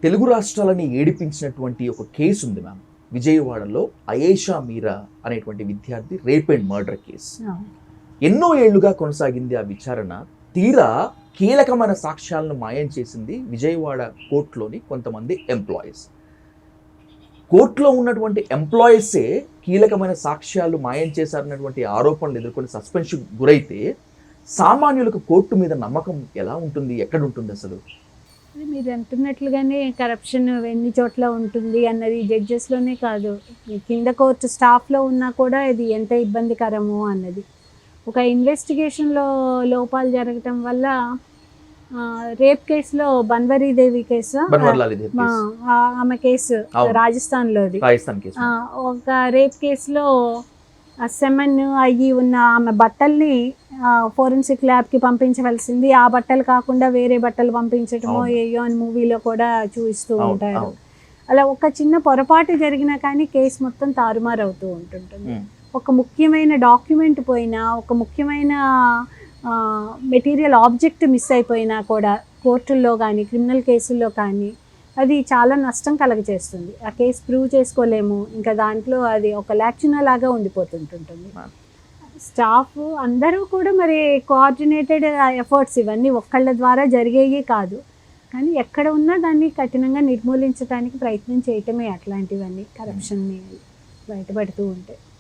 తెలుగు రాష్ట్రాలని ఏడిపించినటువంటి ఒక కేసు ఉంది మ్యామ్. విజయవాడలో అయేషా మీరా అనేటువంటి విద్యార్థి రేప్ అండ్ మర్డర్ కేసు. ఎన్నో ఏళ్లుగా కొనసాగింది ఆ విచారణ. తీరా కీలకమైన సాక్ష్యాలను మాయం చేసింది విజయవాడ కోర్టులోని కొంతమంది ఎంప్లాయీస్. కోర్టులో ఉన్నటువంటి ఎంప్లాయీసే కీలకమైన సాక్ష్యాలు మాయం చేశారన్నటువంటి ఆరోపణలు ఎదుర్కొని సస్పెన్షన్ గురైతే సామాన్యులకు కోర్టు మీద నమ్మకం ఎలా ఉంటుంది, ఎక్కడ ఉంటుంది అసలు? మీరు అంటున్నట్లుగానే కరప్షన్ ఎన్ని చోట్ల ఉంటుంది అన్నది జడ్జెస్లోనే కాదు, కింద కోర్టు స్టాఫ్లో ఉన్నా కూడా ఇది ఎంత ఇబ్బందికరము అన్నది. ఒక ఇన్వెస్టిగేషన్లో లోపాలు జరగటం వల్ల రేప్ కేసులో బన్వరీదేవి కేసు, ఆమె కేసు రాజస్థాన్లోది, ఒక రేప్ కేసులో సెమన్ అయ్యి ఉన్న ఆమె బట్టల్ని ఫోరెన్సిక్ ల్యాబ్కి పంపించవలసింది, ఆ బట్టలు కాకుండా వేరే బట్టలు పంపించటమో ఏయో అని మూవీలో కూడా చూపిస్తూ ఉంటారు. అలా ఒక చిన్న పొరపాటు జరిగినా కానీ కేసు మొత్తం తారుమారు అవుతూ ఉంటుంటుంది. ఒక ముఖ్యమైన డాక్యుమెంట్ పోయినా, ఒక ముఖ్యమైన మెటీరియల్ ఆబ్జెక్ట్ మిస్ అయిపోయినా కూడా కోర్టుల్లో కానీ క్రిమినల్ కేసుల్లో కానీ అది చాలా నష్టం కలగచేస్తుంది. ఆ కేసు ప్రూవ్ చేసుకోలేము, ఇంకా దాంట్లో అది ఒక లాక్చునా లాగా ఉండిపోతుంటుంది. స్టాఫ్ అందరూ కూడా మరి కోఆర్డినేటెడ్ ఎఫర్ట్స్, ఇవన్నీ ఒక్కళ్ళ ద్వారా జరిగేవి కాదు, కానీ ఎక్కడ ఉన్నా దాన్ని కఠినంగా నిర్మూలించడానికి ప్రయత్నం చేయటమే అట్లాంటివన్నీ కరప్షన్ని బయటపడుతూ ఉంటాయి.